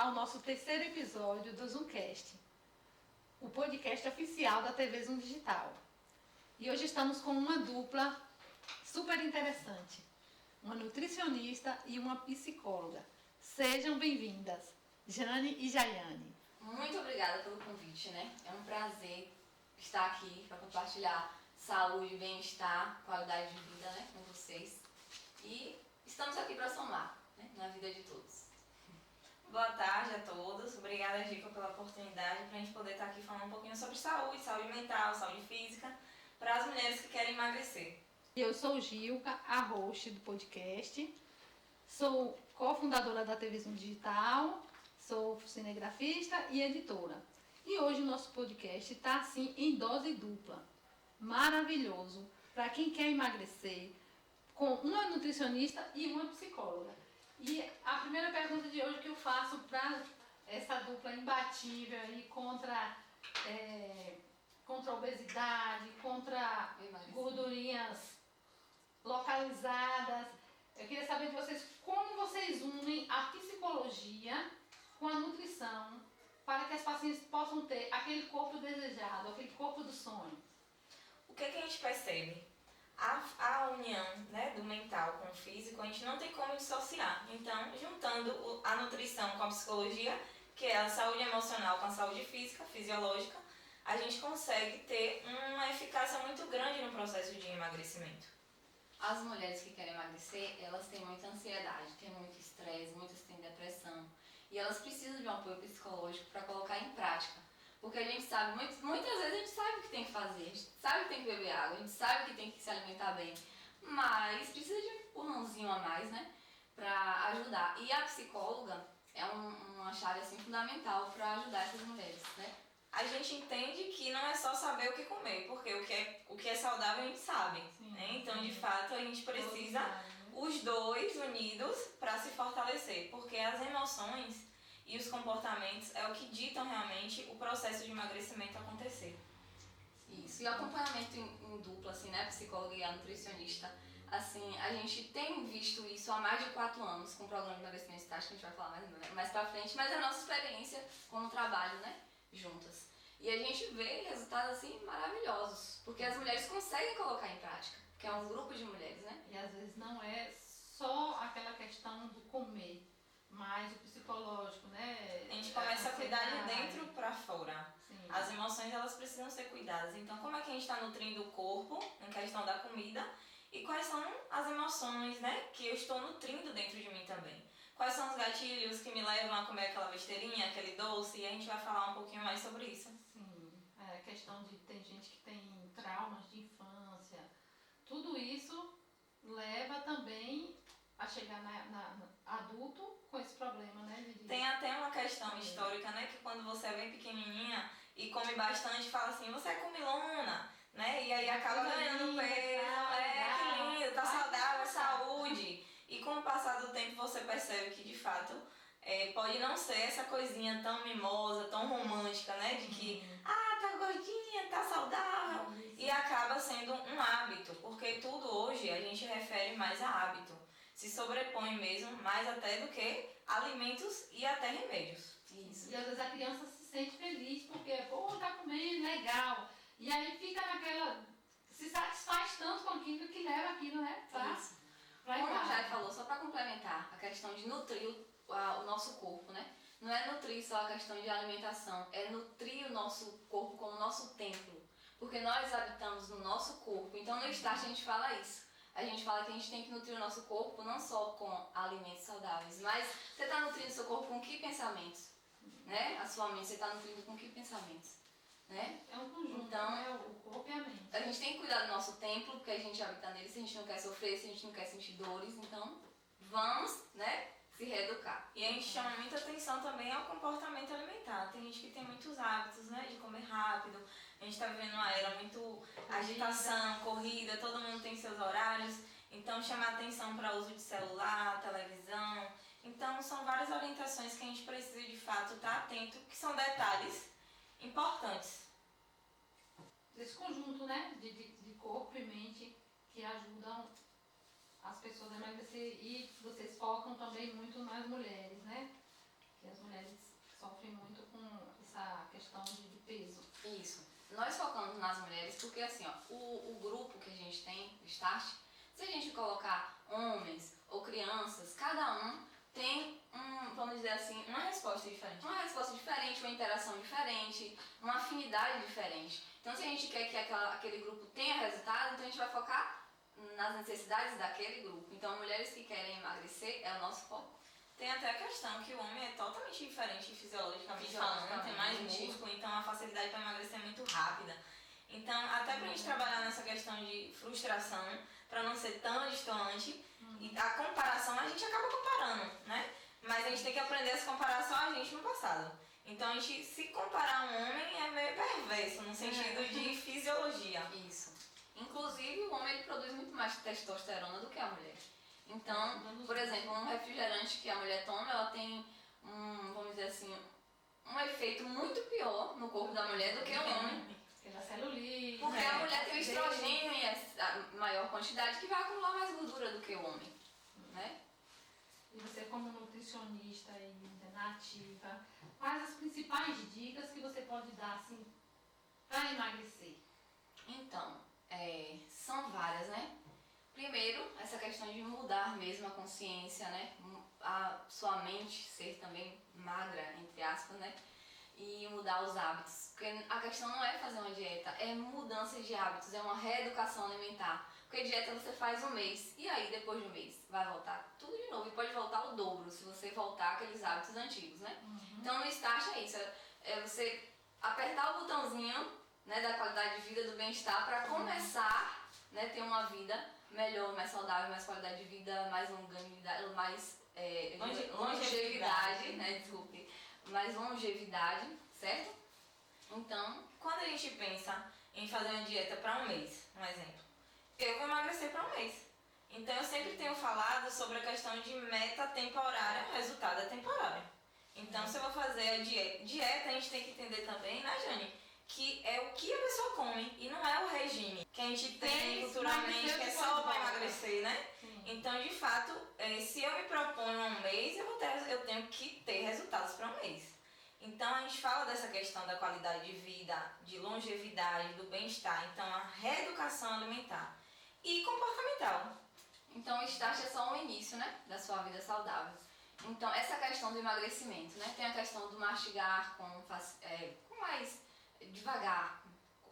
ao nosso terceiro episódio do Zoomcast, o podcast oficial da TV Zoom Digital. E hoje estamos com uma dupla super interessante, uma nutricionista e uma psicóloga. Sejam bem-vindas, Jane e Jaiane. Muito obrigada pelo convite, né? É um prazer estar aqui para compartilhar saúde, bem-estar, qualidade de vida, né, com vocês. E estamos aqui para somar, né, na vida de todos. Boa tarde a todos. Obrigada, Gico, pela oportunidade para a gente poder estar aqui falando um pouquinho sobre saúde, saúde mental, saúde física, para as mulheres que querem emagrecer. Eu sou Gilca, a host do podcast. Sou cofundadora da TV Zoom Digital, sou cinegrafista e editora. E hoje o nosso podcast está assim em dose dupla. Maravilhoso para quem quer emagrecer, com uma nutricionista e uma psicóloga. E a primeira pergunta de hoje que eu faço para essa dupla imbatível aí contra a obesidade, contra gordurinhas localizadas. Eu queria saber de vocês como vocês unem a psicologia com a nutrição para que as pacientes possam ter aquele corpo desejado, aquele corpo do sonho. O que a gente percebe? A união, né, do mental com o físico, a gente não tem como dissociar. Então, juntando a nutrição com a psicologia, que é a saúde emocional com a saúde física, fisiológica, a gente consegue ter uma eficácia muito grande no processo de emagrecimento. As mulheres que querem emagrecer, elas têm muita ansiedade, têm muito estresse, muitas têm depressão. E elas precisam de um apoio psicológico para colocar em prática. Porque a gente sabe, muitas vezes a gente sabe o que tem que fazer, a gente sabe que tem que beber água, a gente sabe que tem que se alimentar bem, mas precisa de um empurrãozinho a mais, né, para ajudar. E a psicóloga é uma chave assim, fundamental para ajudar essas mulheres, né? A gente entende que não é só saber o que comer, porque o que é saudável a gente sabe. Sim, né? Então, de fato, a gente precisa os dois unidos para se fortalecer, porque as emoções e os comportamentos é o que ditam realmente o processo de emagrecimento acontecer. Isso, e o acompanhamento em dupla, assim, né, psicóloga e a nutricionista, assim, a gente tem visto isso há mais de 4 anos com o programa de emagrecimento estático, que a gente vai falar mais pra frente, mas é a nossa experiência como trabalho, né, juntas. E a gente vê resultados, assim, maravilhosos, porque as mulheres conseguem colocar em prática, porque é um grupo de mulheres, né? E às vezes não é só aquela questão do comer, mas o psicológico, né? A gente começa a cuidar de dentro para fora. Sim. As emoções, elas precisam ser cuidadas. Então, como é que a gente está nutrindo o corpo em questão da comida e quais são as emoções, né, que eu estou nutrindo dentro de mim também? Quais são os gatilhos que me levam a comer aquela besteirinha, aquele doce? E a gente vai falar um pouquinho mais sobre isso. Sim, a questão de tem gente que tem traumas de infância. Tudo isso leva também a chegar na adulto com esse problema, né? Tem até uma questão histórica, né? Que quando você é bem pequenininha e come bastante, fala assim, você é comilona, né? E aí acaba ganhando peso, que lindo, tá saudável, saude. E com o passar do tempo você percebe que de fato pode não ser essa coisinha tão mimosa, tão romântica, né? De que, tá gordinha, tá saudável. E acaba sendo um hábito, porque tudo hoje a gente refere mais a hábito. Se sobrepõe mesmo, mais até do que alimentos e até remédios. Isso. E às vezes a criança se sente feliz porque, tá comendo, legal. E aí fica naquela... se satisfaz tanto com aquilo que leva aquilo, né? Como a Jai falou, só para complementar, a questão de nutrir o nosso corpo, né? Não é nutrir só a questão de alimentação, é nutrir o nosso corpo como nosso templo. Porque nós habitamos no nosso corpo, então no start a gente fala isso. A gente fala que a gente tem que nutrir o nosso corpo não só com alimentos saudáveis, mas você está nutrindo o seu corpo com que pensamentos? Né? A sua mente, você está nutrindo com que pensamentos? Né? É um conjunto, então, né? O corpo e a mente. A gente tem que cuidar do nosso templo, porque a gente habita nele, se a gente não quer sofrer, se a gente não quer sentir dores, então vamos, né, se reeducar. E a gente chama muita atenção também ao comportamento alimentar. Tem gente que tem muitos hábitos, né, de comer rápido. A gente está vivendo uma era muito agitação, corrida, todo mundo tem seus horários. Então chama atenção para o uso de celular, televisão. Então são várias orientações que a gente precisa de fato estar atento, que são detalhes importantes. Desse conjunto, né, de corpo e mente que ajudam as pessoas a emagrecer, e vocês focam também muito nas mulheres, né? que as mulheres sofrem muito com essa questão de peso. Isso. Nós focamos nas mulheres porque, assim, ó, o grupo que a gente tem, o Start, se a gente colocar homens ou crianças, cada um tem vamos dizer assim, uma resposta diferente. Uma resposta diferente, uma interação diferente, uma afinidade diferente. Então, se a gente quer que aquele grupo tenha resultado, então a gente vai focar nas necessidades daquele grupo. Então, mulheres que querem emagrecer é o nosso foco. Tem até a questão que o homem é totalmente diferente fisiologicamente falando, tem mais músculo, então a facilidade para emagrecer é muito rápida. Então, até pra gente trabalhar nessa questão de frustração, para não ser tão distante, e a comparação a gente acaba comparando, né? Mas a gente tem que aprender a se comparar só a gente no passado. Então, a gente se comparar a um homem é meio perverso, no sentido de fisiologia. Isso. Inclusive, o homem ele produz muito mais testosterona do que a mulher. Então, por exemplo, um refrigerante que a mulher toma, ela tem vamos dizer assim, um efeito muito pior no corpo da mulher do que o homem. Pela celulite. Porque a mulher tem o estrogênio em a maior quantidade que vai acumular mais gordura do que o homem, né? E você, como nutricionista e nativa, quais as principais dicas que você pode dar, assim, para emagrecer? Então, são várias, né? Primeiro, essa questão de mudar mesmo a consciência, né? A sua mente ser também magra, entre aspas, né? E mudar os hábitos. Porque a questão não é fazer uma dieta, é mudança de hábitos, é uma reeducação alimentar. Porque dieta você faz um mês, e aí depois de um mês vai voltar tudo de novo. E pode voltar o dobro se você voltar aqueles hábitos antigos, né? Então no Start é isso, é você apertar o botãozinho, né, da qualidade de vida, do bem-estar, para começar, né, ter uma vida melhor, mais saudável, mais qualidade de vida, mais longevidade, longevidade, né, desculpe, mais longevidade, certo? Então, Quando a gente pensa em fazer uma dieta para um mês, um exemplo, eu vou emagrecer para um mês. Então, eu sempre tenho falado sobre a questão de meta temporária, o resultado é temporário. Então, se eu vou fazer a dieta, a gente tem que entender também, né, Jane, que é o que a pessoa come e não é o regime que a gente tem culturalmente, que é só para emagrecer, né? Sim. Então, de fato, se eu me proponho um mês, eu tenho que ter resultados para um mês. Então, a gente fala dessa questão da qualidade de vida, de longevidade, do bem-estar. Então, a reeducação alimentar e comportamental. Então, o Start é só um início, né, da sua vida saudável. Então, essa questão do emagrecimento, né, tem a questão do mastigar com mais devagar,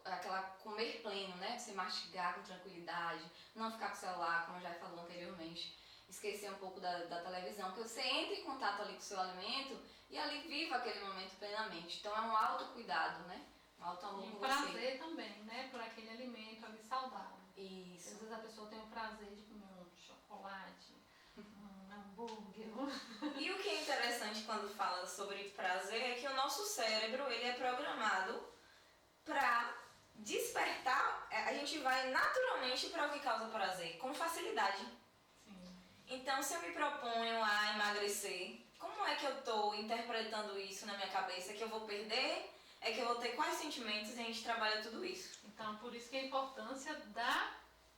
aquela comer pleno, né, você mastigar com tranquilidade, não ficar com o celular, como já falou anteriormente, esquecer um pouco da televisão, que você entre em contato ali com o seu alimento e ali viva aquele momento plenamente. Então, é um autocuidado, né, um auto-amor E por o você. prazer também, né, por aquele alimento ali saudável. Isso. Às vezes a pessoa tem o prazer de comer um chocolate, um hambúrguer. E o que é interessante quando fala sobre prazer é que o nosso cérebro ele é programado para despertar, a gente vai naturalmente para o que causa prazer, com facilidade. Sim. Então, se eu me proponho a emagrecer, como é que eu estou interpretando isso na minha cabeça? É que eu vou perder? É que eu vou ter quais sentimentos? E a gente trabalha tudo isso. Então, por isso que a importância da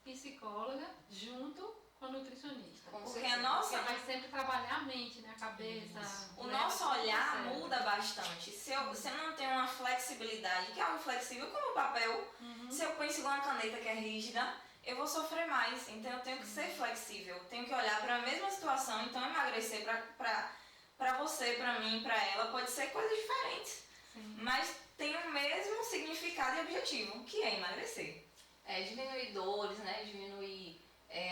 psicóloga junto com a nutricionista. Porque a nossa... Porque vai sempre trabalhar a mente, né? A cabeça. O né? nosso olhar muda bastante. Se eu não tenho uma flexibilidade, que é algo flexível como o papel, se eu penso igual uma caneta que é rígida, eu vou sofrer mais. Então eu tenho que ser flexível. Eu tenho que olhar para a mesma situação. Então emagrecer para você, para mim, para ela, pode ser coisas diferentes. Sim. Mas tem o mesmo significado e objetivo, que é emagrecer. Diminuir dores, né? Diminuir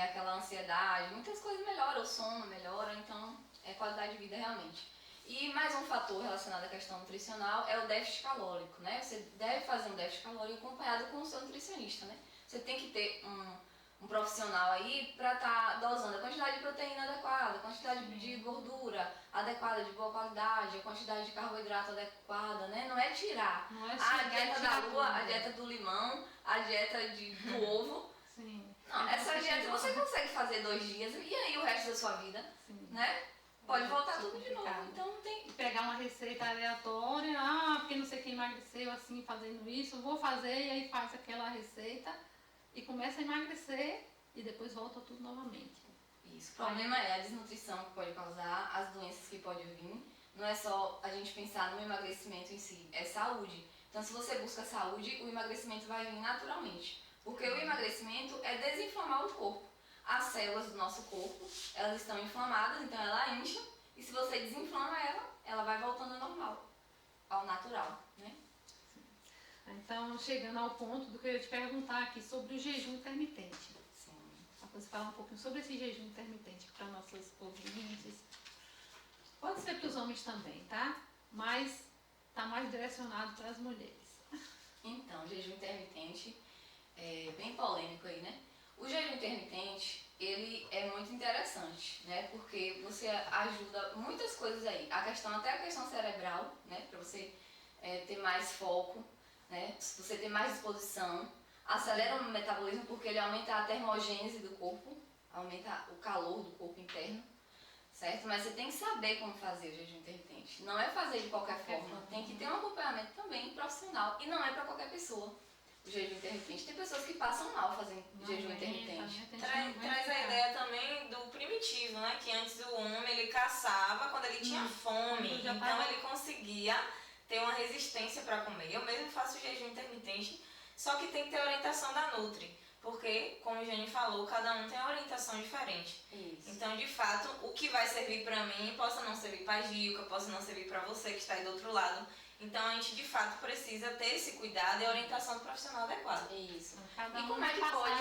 aquela ansiedade, muitas coisas melhoram, o sono melhora, então é qualidade de vida realmente. E mais um fator relacionado à questão nutricional é o déficit calórico, né? Você deve fazer um déficit calórico acompanhado com o seu nutricionista, né? Você tem que ter um profissional aí para estar dosando a quantidade de proteína adequada, a quantidade de gordura adequada, de boa qualidade, a quantidade de carboidrato adequada, né? Não é tirar Não é a dieta da lua, tudo. a dieta do limão, a dieta do ovo. Sim. Não, essa dieta você consegue fazer 2 dias e aí o resto da sua vida, Sim. né? Pode voltar tudo de novo. Então tem. E pegar uma receita aleatória, porque não sei quem emagreceu assim, fazendo isso, vou fazer, e aí faz aquela receita e começa a emagrecer e depois volta tudo novamente. Isso. O problema é a desnutrição que pode causar, as doenças que podem vir, não é só a gente pensar no emagrecimento em si, é saúde. Então, se você busca saúde, o emagrecimento vai vir naturalmente. Porque o emagrecimento é desinflamar o corpo. As células do nosso corpo, elas estão inflamadas, então ela incha. E se você desinflama ela vai voltando ao normal, ao natural, né? Então, chegando ao ponto do que eu ia te perguntar aqui sobre o jejum intermitente. Sim. Você falar um pouquinho sobre esse jejum intermitente para nossos ouvintes. Pode ser para os homens também, tá? Mas está mais direcionado para as mulheres. Então, jejum intermitente é bem polêmico aí, né? O jejum intermitente, ele é muito interessante, né? Porque você ajuda muitas coisas aí. Até a questão cerebral, né? Para você ter mais foco, né? Você ter mais disposição. Acelera o metabolismo porque ele aumenta a termogênese do corpo, aumenta o calor do corpo interno, certo? Mas você tem que saber como fazer o jejum intermitente. Não é fazer de qualquer forma. Tem que ter um acompanhamento também profissional. E não é para qualquer pessoa. O jejum intermitente. Tem pessoas que passam mal fazendo jejum intermitente. Traz a ideia também do primitivo, né? Que antes o homem ele caçava quando ele tinha fome. Então ele conseguia ter uma resistência para comer. Eu mesmo faço jejum intermitente, só que tem que ter orientação da Nutri. Porque, como a Jane falou, cada um tem uma orientação diferente. Isso. Então, de fato, o que vai servir para mim possa não servir para a Gilca, possa não servir para você que está aí do outro lado. Então, a gente, de fato, precisa ter esse cuidado e a orientação do profissional adequada. Isso. Cada e um como é que passar pode?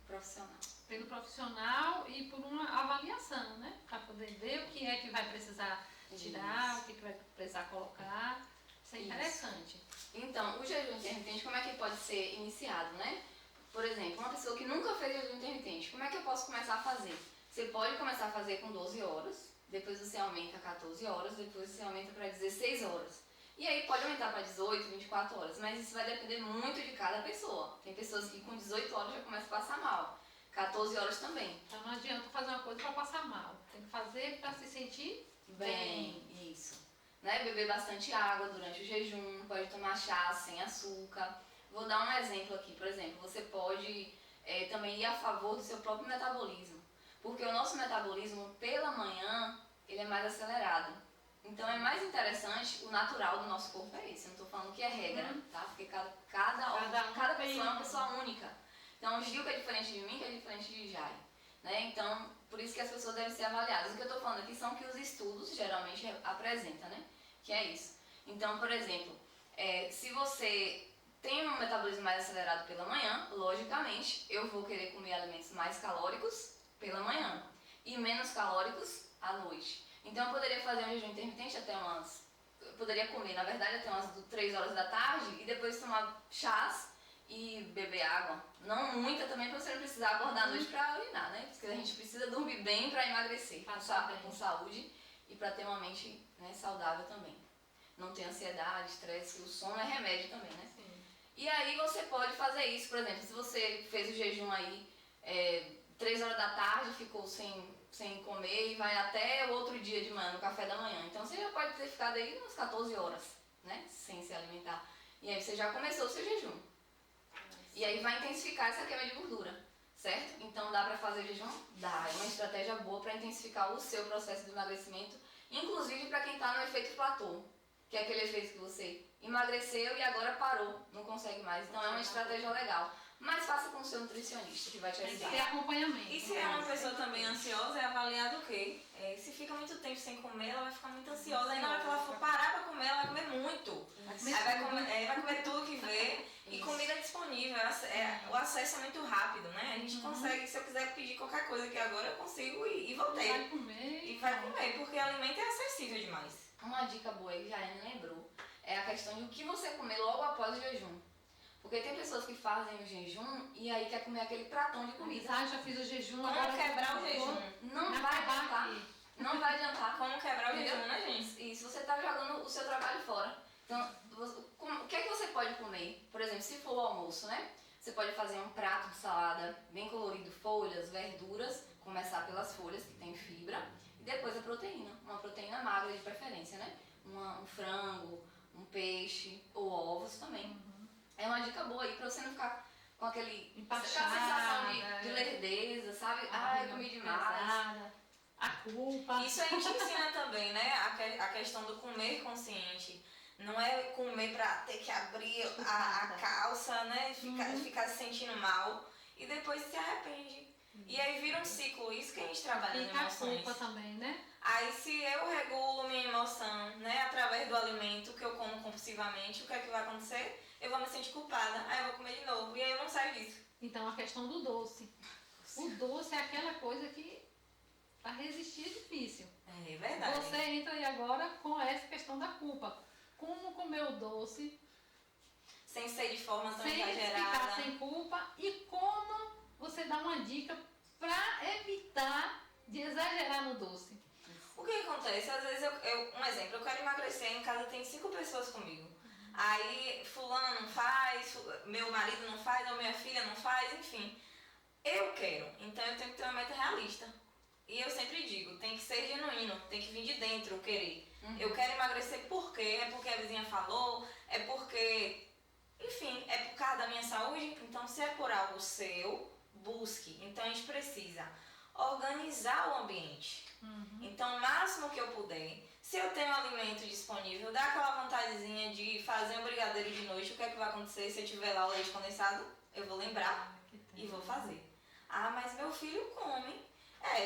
Profissional. Pelo profissional e por uma avaliação, né? Para poder ver o que é que vai precisar tirar, o que vai precisar colocar. Isso é interessante. Então, o jejum intermitente, como é que pode ser iniciado, né? Por exemplo, uma pessoa que nunca fez jejum intermitente, como é que eu posso começar a fazer? Você pode começar a fazer com 12 horas, depois você aumenta a 14 horas, depois você aumenta para 16 horas. E aí pode aumentar para 18, 24 horas, mas isso vai depender muito de cada pessoa. Tem pessoas que com 18 horas já começam a passar mal, 14 horas também. Então não adianta fazer uma coisa para passar mal, tem que fazer para se sentir bem. Isso. Né? Beber bastante água durante o jejum, pode tomar chá sem açúcar. Vou dar um exemplo aqui, por exemplo, você pode também ir a favor do seu próprio metabolismo, porque o nosso metabolismo pela manhã, ele é mais acelerado. Então é mais interessante, o natural do nosso corpo é esse, eu não estou falando que é regra, tá? Porque cada pessoa é uma pessoa única. Então o Gil que é diferente de mim, que é diferente de Jai. Né? Então, por isso que as pessoas devem ser avaliadas. O que eu estou falando aqui são que os estudos geralmente apresentam, né? Que é isso. Então, por exemplo, se você tem um metabolismo mais acelerado pela manhã, logicamente, eu vou querer comer alimentos mais calóricos pela manhã e menos calóricos à noite. Então, eu poderia fazer um jejum intermitente eu poderia comer, na verdade, até umas 3 horas da tarde e depois tomar chás e beber água. Não muita também, para você não precisar acordar à noite para urinar, né? Porque a gente precisa dormir bem para emagrecer, com saúde e para ter uma mente, né, saudável também. Não ter ansiedade, estresse, o sono é remédio também, né? Sim. E aí você pode fazer isso, por exemplo, se você fez o jejum aí 3 horas da tarde, ficou sem comer e vai até o outro dia de manhã, no café da manhã. Então você já pode ter ficado aí umas 14 horas, né? Sem se alimentar. E aí você já começou o seu jejum. E aí vai intensificar essa queima de gordura, certo? Então dá pra fazer jejum? Dá. É uma estratégia boa para intensificar o seu processo de emagrecimento, inclusive para quem tá no efeito platô, que é aquele efeito que você emagreceu e agora parou, não consegue mais. Então é uma estratégia legal. Mas faça com o seu nutricionista, que vai te ajudar. Tem que ter acompanhamento. E se é uma pessoa também ansiosa, é avaliado o quê? Se fica muito tempo sem comer, ela vai ficar muito ansiosa. Aí na hora que ela for parar pra comer, ela vai comer muito. Aí vai comer tudo que vê. E comida disponível. O acesso é muito rápido, né? A gente consegue, se eu quiser pedir qualquer coisa aqui agora, eu consigo e voltei. Vai comer. E vai comer, porque alimento é acessível demais. Uma dica boa aí que a Anne lembrou é a questão de o que você comer logo após o jejum. Porque tem pessoas que fazem o jejum e aí quer comer aquele pratão de comida. Ah, já fiz o jejum, Como agora quebrar o jejum? Não vai adiantar. Não vai adiantar. Como quebrar o jejum, né, gente? Isso, você está jogando o seu trabalho fora. Então, o que é que você pode comer? Por exemplo, se for o almoço, né? Você pode fazer um prato de salada bem colorido, folhas, verduras, começar pelas folhas que tem fibra, e depois a proteína, uma proteína magra de preferência, né? Um frango, um peixe ou ovos também. É uma dica boa aí pra você não ficar com aquela sensação de lerdeza, sabe? Ah, eu comi demais. a culpa. Isso a gente ensina também, né? A questão do comer consciente. Não é comer pra ter que abrir a calça, né? Ficar se sentindo mal e depois se arrepende. E aí vira um ciclo, isso que a gente trabalha nas emoções. A culpa também, né? Aí se eu regulo minha emoção, né, através do alimento que eu como compulsivamente, o que é que vai acontecer? Eu vou me sentir culpada, aí eu vou comer de novo, e aí eu não saio disso. Então a questão do doce. O doce é aquela coisa que para resistir é difícil. É verdade. Você entra aí agora com essa questão da culpa. Como comer o doce Sem ser de forma tão sem exagerada. ficar sem culpa e como você dá uma dica para evitar de exagerar no doce. O que acontece? Às vezes um exemplo, eu quero emagrecer, em casa tem 5 pessoas comigo. Aí fulano não faz, meu marido não faz, ou minha filha não faz, enfim. Eu quero, então eu tenho que ter uma meta realista. E eu sempre digo, tem que ser genuíno, tem que vir de dentro o querer. Eu quero emagrecer por quê? É porque a vizinha falou, é porque, enfim, é por causa da minha saúde. Então se é por algo seu, busque. Então a gente precisa organizar o ambiente. Então o máximo que eu puder, se eu tenho alimento disponível, dá aquela vontadezinha de fazer um brigadeiro de noite, o que é que vai acontecer se eu tiver lá o leite condensado? Eu vou lembrar e vou fazer. Ah, mas meu filho come.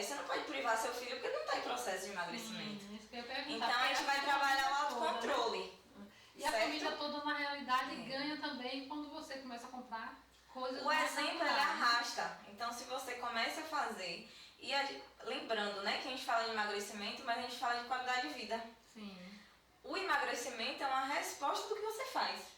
Você não pode privar seu filho porque ele não está em processo de emagrecimento. Isso que eu ia perguntar, Então a gente vai trabalhar o autocontrole. E a família toda, na realidade, ganha também quando você começa a comprar coisas. O exemplo, ele arrasta. Então, se você começa a fazer, e lembrando, né, que a gente fala de emagrecimento, mas a gente fala de qualidade de vida. Sim. O emagrecimento é uma resposta do que você faz.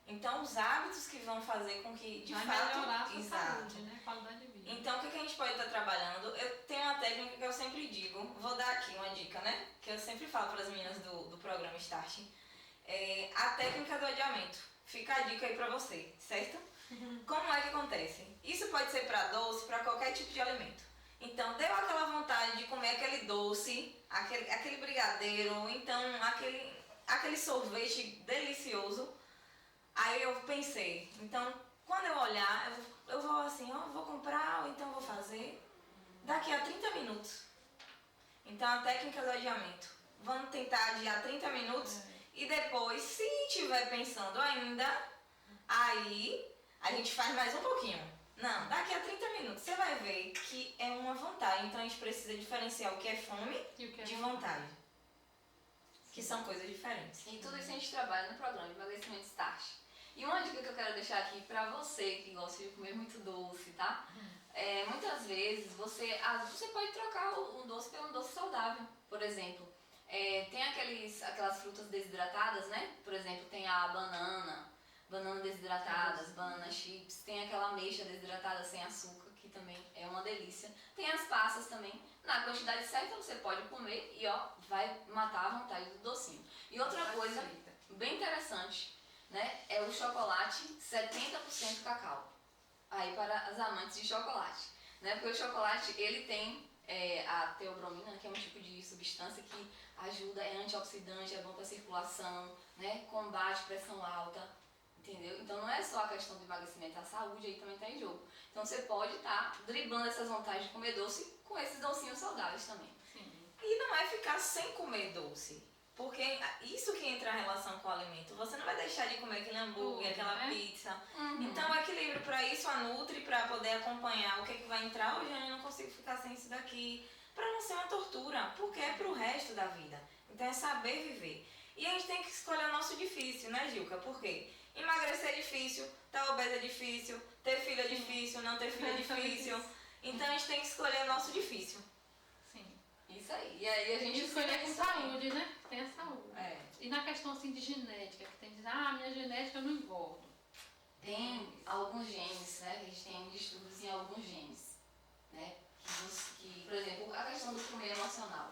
Então, os hábitos que vão fazer com que, de vai fato... melhorar a sua saúde, né? Qualidade de vida. Então, o que a gente pode estar trabalhando? Eu tenho uma técnica que eu sempre digo, vou dar aqui uma dica, né? Que eu sempre falo para as meninas do programa Start. A técnica do adiamento. Fica a dica aí para você, certo? Como é que acontece? Isso pode ser para doce, para qualquer tipo de alimento. Então, deu aquela vontade de comer aquele doce, aquele brigadeiro, ou então aquele sorvete delicioso. Aí eu pensei, então, quando eu olhar, eu vou assim, vou comprar, ou então vou fazer daqui a 30 minutos. Então, a técnica do adiamento. Vamos tentar adiar 30 minutos e depois, se estiver pensando ainda, aí a gente faz mais um pouquinho. Não, daqui a 30 minutos você vai ver que é uma vontade. Então, a gente precisa diferenciar o que é fome de vontade. Que são coisas diferentes. E tudo isso a gente trabalha no programa de emagrecimento Start. E uma dica que eu quero deixar aqui pra você que gosta de comer muito doce, tá? Muitas vezes você pode trocar o doce por um doce saudável, por exemplo. Tem aquelas frutas desidratadas, né? Por exemplo, tem a banana desidratadas, banana chips, tem aquela ameixa desidratada sem açúcar, que também é uma delícia. Tem as passas também, na quantidade certa você pode comer e vai matar a vontade do docinho. E outra coisa bem interessante, né, é o chocolate 70% cacau. Aí para as amantes de chocolate, né, porque o chocolate ele tem a teobromina, que é um tipo de substância que ajuda, é antioxidante, é bom para a circulação, né, combate pressão alta, entendeu? Então não é só a questão do emagrecimento, a saúde aí também está em jogo. Então você pode estar driblando essas vontades de comer doce com esses docinhos saudáveis também. Sim. E não é ficar sem comer doce. Porque isso que entra em relação com o alimento. Você não vai deixar de comer aquele hambúrguer, aquela pizza. Então o equilíbrio para isso, a Nutri, para poder acompanhar o que vai entrar. Hoje eu não consigo ficar sem isso daqui. Para não ser uma tortura, porque é pro resto da vida. Então é saber viver. E a gente tem que escolher o nosso difícil, né, Gilca? Por quê? Emagrecer é difícil, estar obesa é difícil, ter filho é difícil, não ter filho é difícil. Então a gente tem que escolher o nosso difícil. Sim. Isso aí. E aí a gente escolher com saúde, né? Tem a saúde. É. E na questão assim de genética, que tem que dizer, minha genética eu não engordo. Tem alguns genes, né? A gente tem estudos em alguns genes, né? Que, por exemplo, a questão do comer emocional.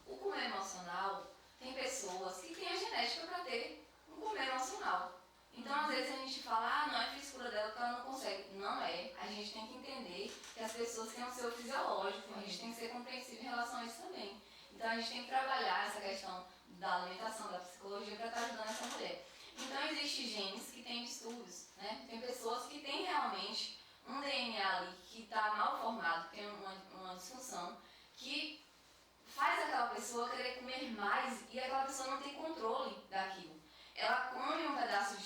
O comer emocional, tem pessoas que têm a genética para ter um comer emocional. Então, às vezes a gente fala, não é frescura dela porque ela não consegue. Não é. A gente tem que entender que as pessoas têm o seu fisiológico. A gente tem que ser compreensível em relação a isso também. Então, a gente tem que trabalhar essa questão da alimentação, da psicologia para estar ajudando essa mulher. Então, existem genes que têm distúrbios, né? Tem pessoas que têm realmente um DNA ali que está mal formado, que tem uma disfunção, que aquela pessoa querer comer mais e aquela pessoa não tem controle daquilo. Ela come um pedaço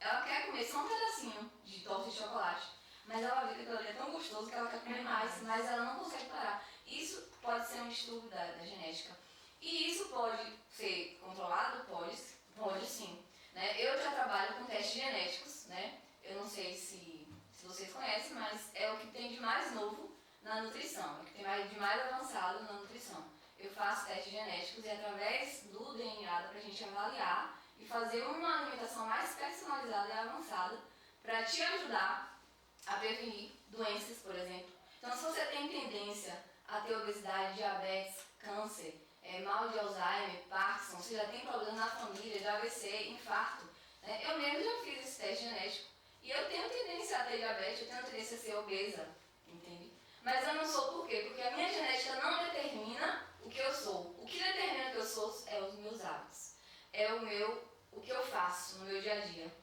ela quer comer só um pedacinho de torta de chocolate, mas ela vê que aquilo ali é tão gostoso que ela quer comer mais, mas ela não consegue parar. Isso pode ser um distúrbio da genética. E isso pode ser controlado? Pode sim. Né? Eu já trabalho com testes genéticos, né? Eu não sei se vocês conhecem, mas é o que tem de mais novo na nutrição, é o que tem de mais avançado na nutrição. Eu faço testes genéticos e através do DNA dá pra gente avaliar e fazer uma alimentação mais personalizada e avançada para te ajudar a prevenir doenças, por exemplo. Então, se você tem tendência a ter obesidade, diabetes, câncer, mal de Alzheimer, Parkinson, você já tem problemas na família, de AVC, infarto, né? Eu mesmo já fiz esse teste genético e eu tenho tendência a ter diabetes, eu tenho tendência a ser obesa, entende? Mas eu não sou por quê? Porque a minha genética não determina o que eu sou. O que determina o que eu sou é os meus hábitos. É o que eu faço no meu dia a dia.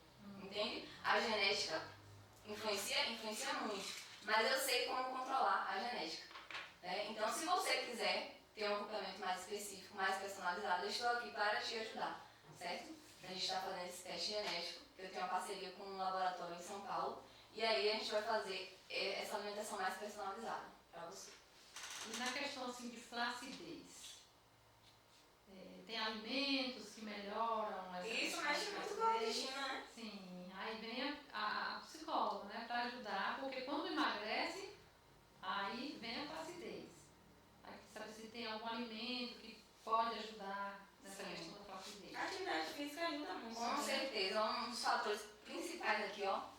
Entende? A genética influencia muito. Mas eu sei como controlar a genética. Né? Então, se você quiser ter um acompanhamento mais específico, mais personalizado, eu estou aqui para te ajudar. Certo? A gente está fazendo esse teste genético. Eu tenho uma parceria com um laboratório em São Paulo. E aí a gente vai fazer essa alimentação mais personalizada para você. E na questão assim, de flacidez, tem alimentos que melhoram essa Isso mexe muito com a autoestima, né? Sim, aí vem a psicóloga, né, para ajudar, porque quando emagrece, aí vem a flacidez. Aí sabe se tem algum alimento que pode ajudar nessa questão da flacidez. A atividade física ajuda muito. Com certeza, um dos fatores principais aqui, ó,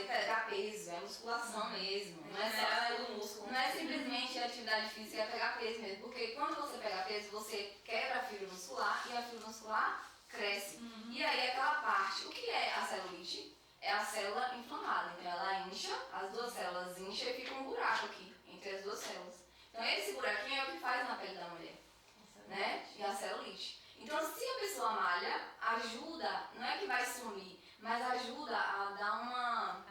pegar peso, é musculação mesmo. Não é só do músculo. Não é simplesmente atividade física, é pegar peso mesmo. Porque quando você pega peso, você quebra a fibra muscular e a fibra muscular cresce. E aí aquela parte, o que é a celulite? É a célula inflamada. Então ela incha, as duas células incham e fica um buraco aqui entre as duas células. Então esse buraquinho é o que faz na pele da mulher, né? E a celulite. Então se a pessoa malha, ajuda, não é que vai sumir, mas ajuda a dar uma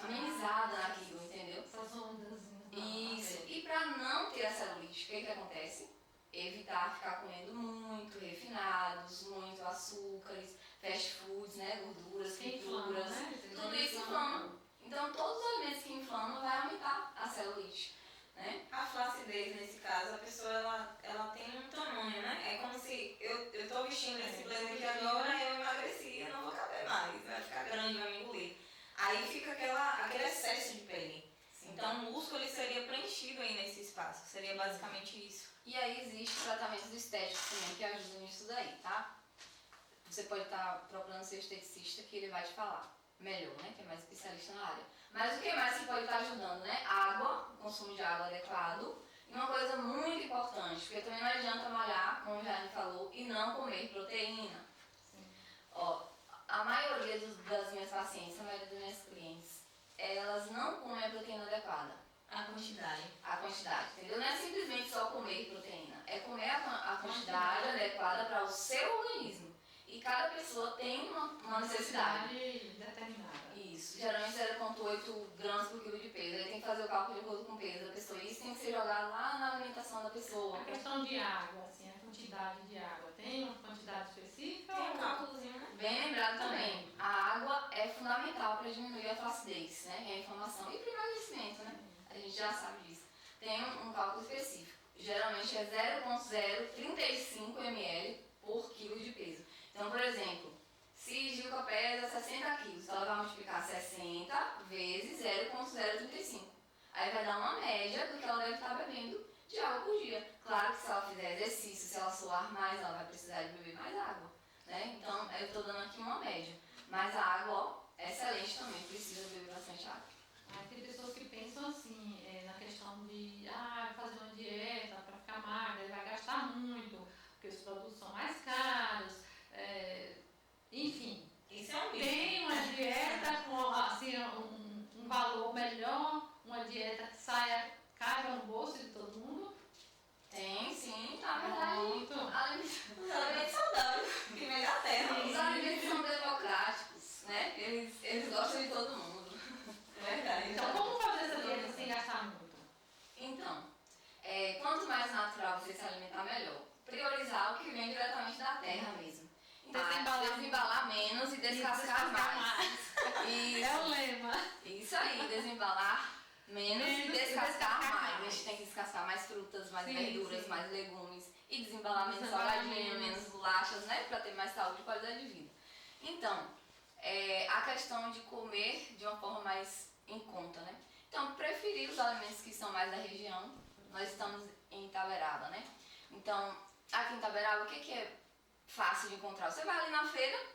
amenizada naquilo, entendeu? Essas ondas. Isso. E para não ter a celulite, o que acontece? Evitar ficar comendo muito refinados, muito açúcares, fast foods, né? Gorduras, frituras. Né? Tudo isso inflama. Então todos os alimentos que inflamam vai aumentar a celulite. Né? A flacidez, nesse caso, a pessoa ela tem um tamanho, né? É como se eu tô vestindo esse blazer aqui agora, eu emagreci, eu não vou caber mais, vai ficar grande, vai me engolir. Aí fica aquele excesso de pele. Sim. Então o músculo ele seria preenchido aí nesse espaço, seria basicamente isso. E aí existem tratamentos estéticos também que ajudam nisso daí, tá? Você pode estar procurando seu esteticista que ele vai te falar melhor, né? Que é mais especialista na área. Mas o que mais que pode estar ajudando, né? Água, consumo de água adequado. E uma coisa muito importante, porque também não adianta malhar, como já me falou, e não comer proteína. Sim. Ó, a maioria das minhas pacientes, a maioria das minhas clientes, elas não comem a proteína adequada. A quantidade. A quantidade, entendeu? Não é simplesmente só comer proteína, é comer a quantidade adequada para o seu organismo. E cada pessoa tem uma necessidade. Determinada. Isso, geralmente 0,8 gramas por quilo de peso. Aí tem que fazer o cálculo de acordo com o peso da pessoa. Isso tem que ser jogado lá na alimentação da pessoa. A questão de água, assim, a quantidade de água, tem uma quantidade específica? Tem um cálculozinho, né? Bem lembrado também, a água é fundamental para diminuir a flacidez, né? E a inflamação e para o emagrecimento, né? A gente já sabe disso. Tem um cálculo específico. Geralmente é 0,035 ml por quilo de peso. Então, por exemplo, se Gilca pesa 60 quilos, ela vai multiplicar 60 vezes 0,035. Aí vai dar uma média do que ela deve estar bebendo de água por dia. Claro que se ela fizer exercício, se ela suar mais, ela vai precisar de beber mais água. Né? Então, eu estou dando aqui uma média. Mas a água, ó, é excelente também, precisa beber bastante água. Tem pessoas que pensam assim, na questão de, vou fazer uma dieta para ficar magra, vai gastar muito, porque os produtos são mais caros, enfim. Isso é um bicho. Tem uma dieta com assim, um valor melhor, uma dieta que caiba no bolso de todo mundo? Tem, sim, na verdade. Muito. Os alimentos saudáveis, que vem da terra. Os alimentos são democráticos, né? Eles gostam de todo mundo. É verdade. Então, como fazer essa dieta sem gastar muito? Então, quanto mais natural você se alimentar, melhor. descascar mais. Isso. É o lema. Isso aí, desembalar menos e descascar mais. A gente tem que descascar mais frutas, mais verduras, mais legumes e desembalar menos salgadinho, menos bolachas, né? Pra ter mais saúde e qualidade de vida. Então, a questão de comer de uma forma mais em conta, né? Então, preferir os alimentos que são mais da região. Nós estamos em Itaberaba, né? Então, aqui em Itaberaba, o que é fácil de encontrar? Você vai ali na feira.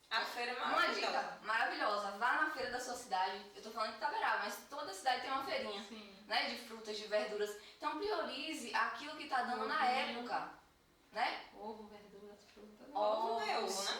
A feira é Uma maravilhosa. dica maravilhosa, vá na feira da sua cidade. Eu tô falando de Itaberaba, mas toda cidade tem uma feirinha, né? De frutas, de verduras. Então priorize aquilo que tá dando na época, né? Ovo, verduras, frutas.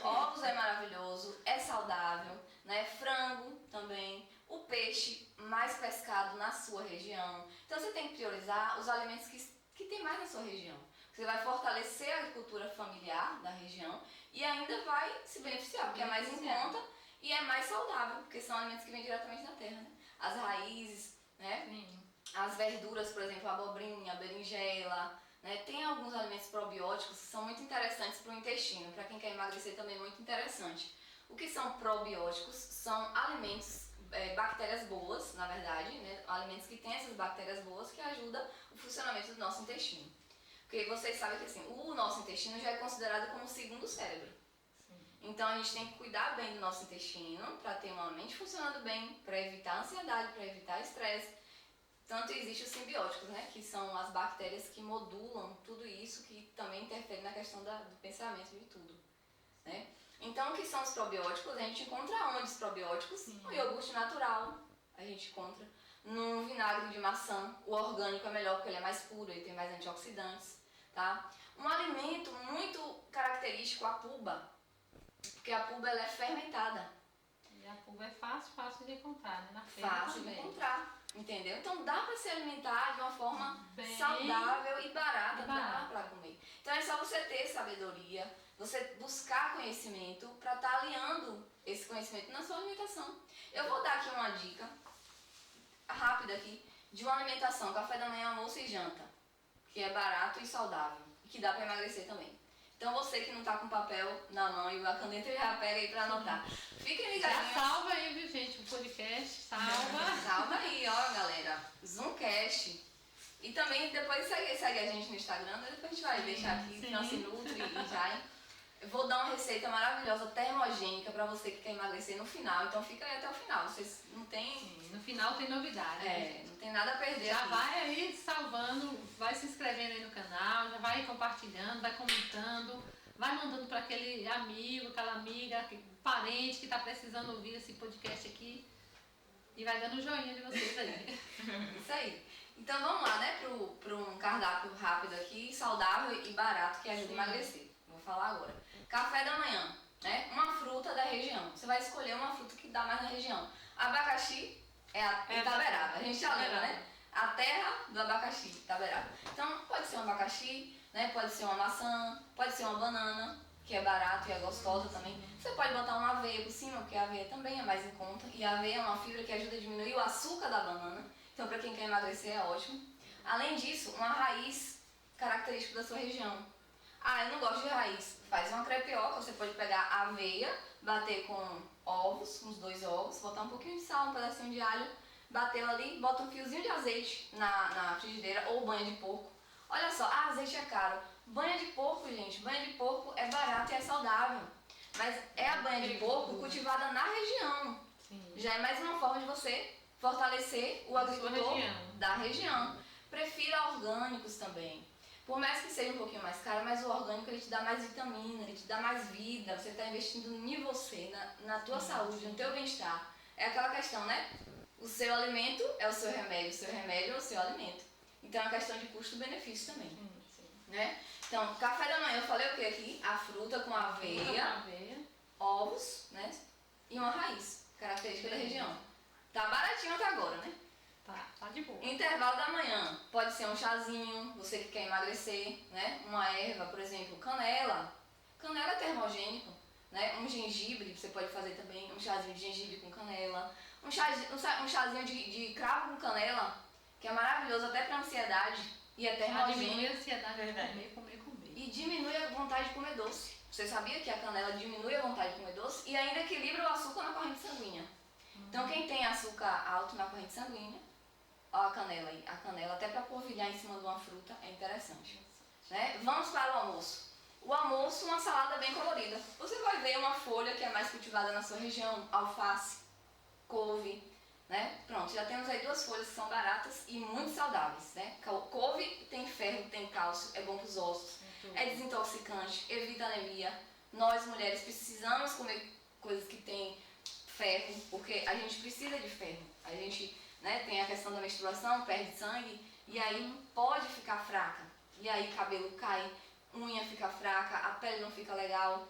Ovos é maravilhoso, é saudável, né? Frango também. O peixe mais pescado na sua região. Então você tem que priorizar os alimentos que tem mais na sua região. Você vai fortalecer a agricultura familiar da região e ainda vai se beneficiar, porque é mais em conta e é mais saudável, porque são alimentos que vêm diretamente da terra, né? As raízes, né? Sim. As verduras, por exemplo, a abobrinha, a berinjela, né? Tem alguns alimentos probióticos que são muito interessantes para o intestino, para quem quer emagrecer também é muito interessante. O que são probióticos? São alimentos, bactérias boas, na verdade, né? Alimentos que têm essas bactérias boas que ajudam o funcionamento do nosso intestino. Porque vocês sabem que assim, o nosso intestino já é considerado como o segundo cérebro. Sim. Então a gente tem que cuidar bem do nosso intestino para ter uma mente funcionando bem, para evitar ansiedade, para evitar estresse. Tanto existem os simbióticos, né, que são as bactérias que modulam tudo isso, que também interferem na questão do pensamento de tudo, né? Então, o que são os probióticos? A gente encontra onde os probióticos? Sim. No iogurte natural, a gente encontra. No vinagre de maçã, o orgânico é melhor porque ele é mais puro, ele tem mais antioxidantes, tá? Um alimento muito característico, a puba, porque a puba ela é fermentada. E a puba é fácil de encontrar, né? Na feira Fácil de também. encontrar, entendeu? Então dá para se alimentar de uma forma Bem saudável e barata, dá barata. para comer. Então é só você ter sabedoria, você buscar conhecimento para estar alinhando esse conhecimento na sua alimentação. Eu vou dar aqui uma dica rápida aqui de uma alimentação, café da manhã, almoço e janta, que é barato e saudável e que dá para emagrecer também. Então você que não tá com papel na mão e a caneta já pega aí para anotar. Fiquem ligadinhos. Já salva aí, viu, gente, o podcast, salva. Salva aí, ó, galera. Zoomcast. E também depois segue a gente no Instagram, depois a gente vai deixar aqui, Transinutri e Jaime. Eu vou dar uma receita maravilhosa, termogênica, pra você que quer emagrecer no final. Então fica aí até o final. Vocês não tem. Sim, no final tem novidade. Não tem nada a perder. Já aqui. vai aí salvando, vai se inscrevendo aí no canal, já vai compartilhando, vai comentando, vai mandando para aquele amigo, aquela amiga, parente que está precisando ouvir esse podcast aqui e vai dando o joinha de vocês aí. Isso aí. Então vamos lá, né, pro um cardápio rápido aqui, saudável e barato que ajuda a emagrecer. Vou falar agora. Café da manhã, né? Uma fruta da região. Você vai escolher uma fruta que dá mais na região. Abacaxi é a Itaberaba. A gente já lembra, né? A terra do abacaxi, Itaberaba. Então pode ser um abacaxi, né? Pode ser uma maçã, pode ser uma banana, que é barato e é gostosa também. Você pode botar uma aveia por cima, porque a aveia também é mais em conta. E a aveia é uma fibra que ajuda a diminuir o açúcar da banana. Então para quem quer emagrecer é ótimo. Além disso, uma raiz característica da sua região. Ah, eu não gosto de raiz. Faz uma crepioca, você pode pegar a aveia, bater com ovos, uns 2 ovos, botar um pouquinho de sal, um pedacinho de alho, bater ela ali, bota um fiozinho de azeite na frigideira ou banha de porco. Olha só, azeite é caro. Banha de porco, gente, banha de porco é barato e é saudável. Mas é a banha de porco cultivada na região. Sim. Já é mais uma forma de você fortalecer o agricultor da região. Prefira orgânicos também. Por mais que seja um pouquinho mais caro, mas o orgânico ele te dá mais vitamina, ele te dá mais vida, você está investindo em você, na tua saúde, no teu bem-estar. É aquela questão, né? O seu alimento é o seu remédio é o seu alimento. Então é uma questão de custo-benefício também, né? Então, café da manhã, eu falei o que aqui? A fruta com aveia, ovos, né? E uma raiz, característica da região. Tá baratinho até agora, né? Tá de boa. Intervalo da manhã, pode ser um chazinho, você que quer emagrecer, né? Uma erva, por exemplo, canela. Canela é termogênico, né? Um gengibre, você pode fazer também um chazinho de gengibre com canela. Um chazinho de cravo com canela, que é maravilhoso até pra ansiedade e é termogênico. Diminui a ansiedade de comer. E diminui a vontade de comer doce. Você sabia que a canela diminui a vontade de comer doce e ainda equilibra o açúcar na corrente sanguínea. Então quem tem açúcar alto na corrente sanguínea, ó a canela aí, a canela até para polvilhar em cima de uma fruta é interessante. Né? Vamos para o almoço. O almoço, uma salada bem colorida. Você vai ver uma folha que é mais cultivada na sua região, alface, couve, né? Pronto, já temos aí 2 folhas que são baratas e muito saudáveis, né? Couve tem ferro, tem cálcio, é bom para os ossos, é desintoxicante, evita anemia. Nós mulheres precisamos comer coisas que têm ferro, porque a gente precisa de ferro. A gente, né, tem a questão da menstruação, perde sangue e aí pode ficar fraca. E aí cabelo cai, unha fica fraca, a pele não fica legal.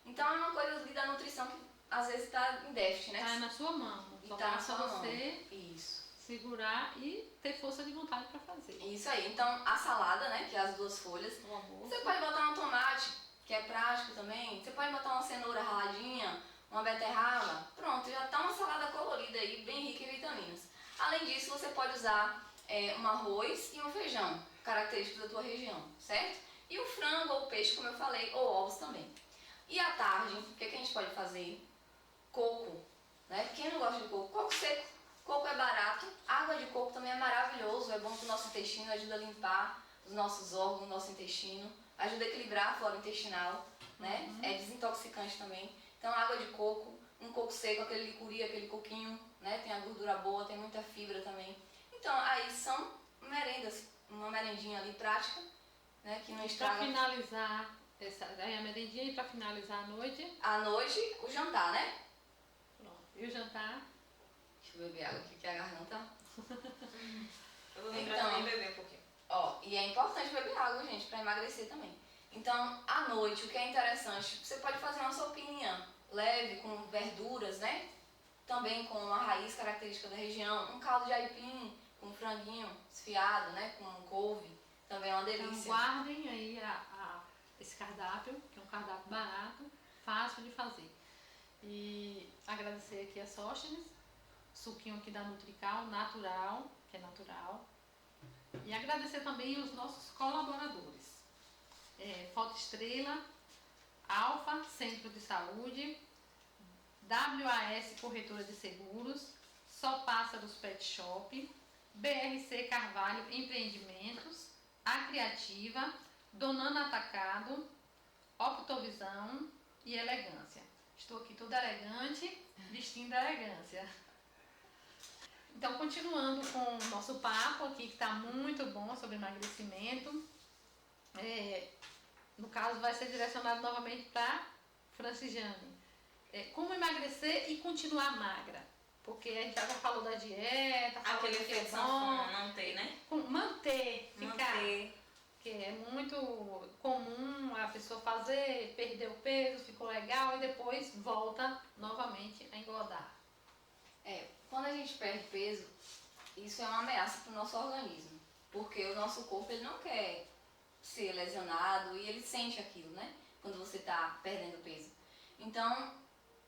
Então é uma coisa ali da nutrição que às vezes está em déficit, né? Tá na sua mão. E Só tá na basta sua você mão. Isso. segurar e ter força de vontade para fazer. Isso aí. Então a salada, né, que é as 2 folhas. O almoço. Você pode botar um tomate, que é prático também. Você pode botar uma cenoura raladinha, uma beterraba. Pronto, já tá uma salada colorida aí, bem rica em vitaminas. Além disso, você pode usar um arroz e um feijão, característicos da tua região, certo? E o frango ou o peixe, como eu falei, ou ovos também. E à tarde, o que a gente pode fazer? Coco, né? Quem não gosta de coco? Coco seco. Coco é barato. Água de coco também é maravilhoso, é bom para o nosso intestino, ajuda a limpar os nossos órgãos, o nosso intestino, ajuda a equilibrar a flora intestinal, né? É desintoxicante também. Então, água de coco, um coco seco, aquele licuri, aquele coquinho, né? Tem a gordura boa, tem muita fibra também. Então, aí são merendas, uma merendinha ali prática, né? Que não estraga. Para finalizar aí a merendinha e para finalizar a noite. À noite, o jantar, né? Pronto. E o jantar? Deixa eu beber água aqui que a garganta. Eu vou lembrar Então, também beber um pouquinho. Ó, e é importante beber água, gente, para emagrecer também. Então, à noite, o que é interessante, você pode fazer uma sopinha leve com verduras, né? Também com uma raiz característica da região, um caldo de aipim com franguinho desfiado, né? Com couve, também é uma delícia. Então guardem aí esse cardápio, que é um cardápio barato, fácil de fazer. E agradecer aqui a Sóstenes, suquinho aqui da Nutrical, natural, que é natural. E agradecer também os nossos colaboradores. Foto Estrela, Alfa, Centro de Saúde, WAS Corretora de Seguros, Só Pássaros Pet Shop, BRC Carvalho Empreendimentos, A Criativa, Donana Atacado, Optovisão e Elegância. Estou aqui toda elegante, vestindo a elegância. Então, continuando com o nosso papo aqui, que está muito bom sobre emagrecimento. No caso, vai ser direcionado novamente para Franciane. Como emagrecer e continuar magra? Porque a gente já falou da dieta, falou Aquele que é efeito bom. sanfona, não tem, né? Manter, ficar. Manter. Que é muito comum a pessoa fazer, perder o peso, ficou legal e depois volta novamente a engordar. Quando a gente perde peso, isso é uma ameaça para o nosso organismo. Porque o nosso corpo ele não quer ser lesionado e ele sente aquilo, né? Quando você está perdendo peso. Então,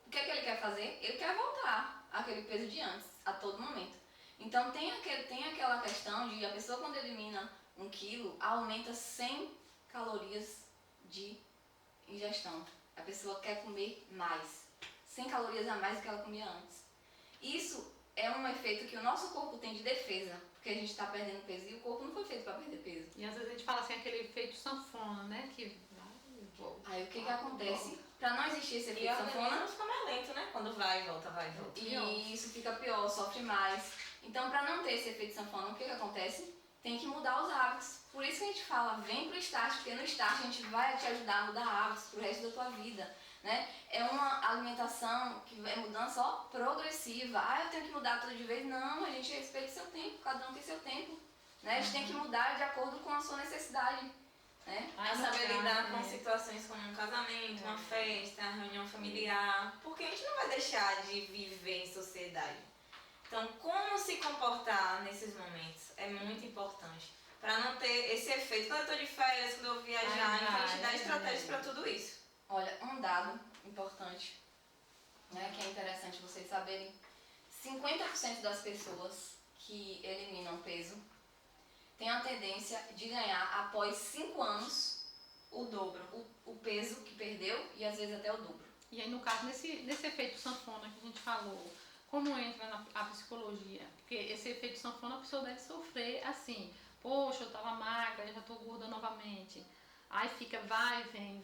o que é que ele quer fazer? Ele quer voltar àquele peso de antes, a todo momento. Então, tem aquela questão de a pessoa quando elimina 1 quilo, aumenta 100 calorias de ingestão. A pessoa quer comer mais. 100 calorias a mais do que ela comia antes. Isso é um efeito que o nosso corpo tem de defesa, porque a gente está perdendo peso e o corpo não foi feito para perder peso. E às vezes a gente fala assim, aquele efeito sanfona, né? Aí o que acontece? Para não existir esse E efeito o sanfona, organismo fica mais lento, né? Quando vai e volta, vai e volta. e isso fica pior, sofre mais. Então, para não ter esse efeito sanfona, o que acontece? Tem que mudar os hábitos. Por isso que a gente fala, vem pro Start, porque no Start a gente vai te ajudar a mudar hábitos pro resto da tua vida. Né? É uma alimentação que é mudança progressiva. Eu tenho que mudar tudo de vez. Não, a gente respeita o seu tempo, cada um tem seu tempo. Né? A gente tem que mudar de acordo com a sua necessidade. Né? A saber lidar com situações como um casamento, uma festa, uma reunião familiar. Porque a gente não vai deixar de viver em sociedade. Então, como se comportar nesses momentos é muito importante. Para não ter esse efeito. Quando eu estou de férias, quando eu vou viajar, então a gente dá estratégias para tudo isso. Olha, um dado importante, né, que é interessante vocês saberem. 50% das pessoas que eliminam peso têm a tendência de ganhar após 5 anos o dobro. o peso que perdeu e às vezes até o dobro. E aí, no caso, nesse efeito sanfona que a gente falou, como entra a psicologia? Porque esse efeito sanfona a pessoa deve sofrer assim, poxa, eu tava magra, eu já tô gorda novamente. Aí fica vai, vem.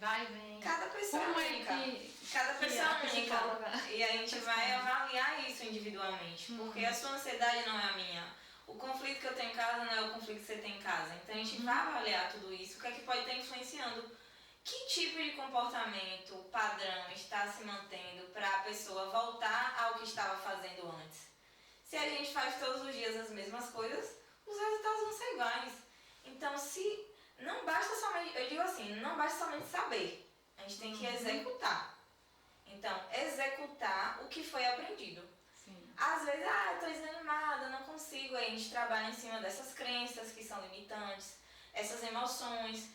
Cada pessoa Como é é única. que Cada pessoa é a única. psicóloga E a gente vai avaliar isso individualmente. Porque a sua ansiedade não é a minha. O conflito que eu tenho em casa não é o conflito que você tem em casa. Então a gente vai avaliar tudo isso. O que é que pode estar influenciando? Que tipo de comportamento padrão está se mantendo para a pessoa voltar ao que estava fazendo antes? Se a gente faz todos os dias as mesmas coisas, os resultados vão ser iguais. Então, se não basta somente, eu digo assim, não basta somente saber, a gente tem que executar. Então, executar o que foi aprendido. Sim. Às vezes, eu estou desanimada, não consigo, aí a gente trabalha em cima dessas crenças que são limitantes, essas emoções.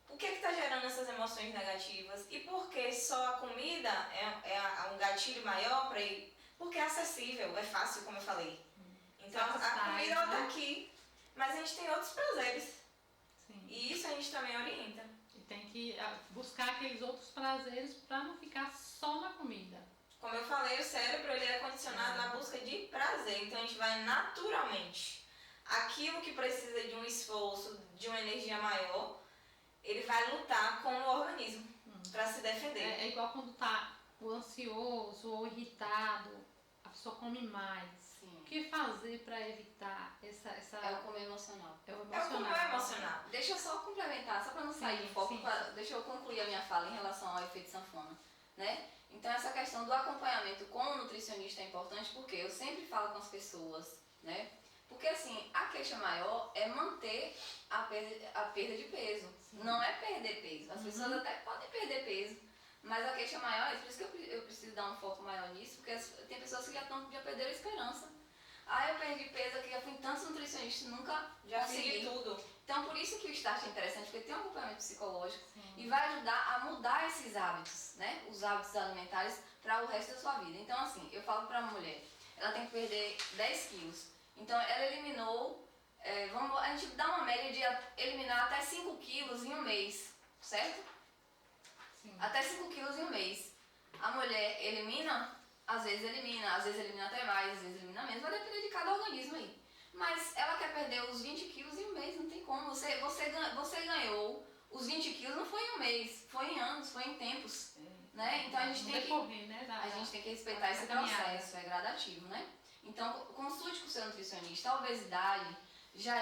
O que está gerando essas emoções negativas? E por que só a comida é um gatilho maior para ir? Porque é acessível, é fácil, como eu falei. Então, a comida está aqui, mas a gente tem outros prazeres. Sim. E isso a gente também orienta. E tem que buscar aqueles outros prazeres para não ficar só na comida. Como eu falei, o cérebro ele é condicionado à busca de prazer. Então, a gente vai naturalmente. Aquilo que precisa de um esforço, de uma energia maior, ele vai lutar com o organismo para se defender. É igual quando tá o ansioso ou irritado, a pessoa come mais. Sim. O que fazer para evitar essa... É o comer emocional. É o É o comer emocional. Deixa eu só complementar, só para não sair do foco, deixa eu concluir a minha fala em relação ao efeito sanfona, né? Então essa questão do acompanhamento com o nutricionista é importante porque eu sempre falo com as pessoas, né? Porque assim, a queixa maior é manter a perda de peso, não é perder peso. As pessoas até podem perder peso, mas a queixa maior, é por isso que eu preciso dar um foco maior nisso, porque tem pessoas que já perderam a esperança. Eu perdi peso aqui, já fui em tantos nutricionistas, nunca consegui tudo. Então por isso que o Start é interessante, porque tem um acompanhamento psicológico e vai ajudar a mudar esses hábitos, né? Os hábitos alimentares para o resto da sua vida. Então assim, eu falo para a mulher, ela tem que perder 10 quilos. Então ela eliminou, a gente dá uma média de eliminar até 5 quilos em um mês, certo? Sim. Até 5 quilos em um mês. A mulher elimina, às vezes elimina até mais, às vezes elimina menos, vai depender de cada organismo aí. Mas ela quer perder os 20 quilos em um mês, não tem como. Você ganhou os 20 quilos, não foi em um mês, foi em anos, foi em tempos. Né? Então a gente tem que respeitar esse processo, é gradativo, né? Então, consulte com o seu nutricionista. A obesidade já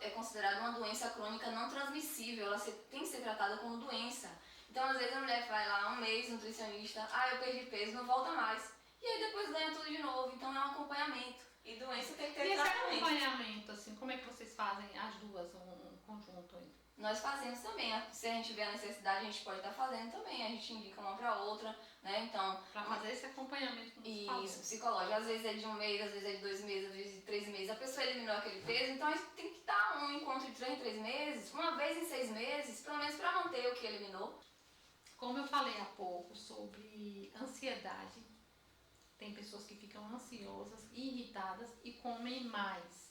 é considerada uma doença crônica não transmissível, ela tem que ser tratada como doença. Então, às vezes a mulher vai lá um mês, nutricionista, eu perdi peso, não volta mais. E aí depois ganha tudo de novo, então é um acompanhamento. E doença tem que ter esse tratamento. acompanhamento, assim, como é que vocês fazem as duas, um conjunto aí? Nós fazemos também, se a gente vê a necessidade, a gente pode estar fazendo também, a gente indica uma para outra, né? Então, para fazer esse acompanhamento como você falou. Isso, psicológico. Às vezes é de um mês, às vezes é de 2 meses, às vezes de 3 meses. A pessoa eliminou aquele peso, então a gente tem que dar um encontro de 3 em 3 meses, uma vez em 6 meses, pelo menos para manter o que eliminou. Como eu falei há pouco sobre ansiedade, tem pessoas que ficam ansiosas, irritadas e comem mais.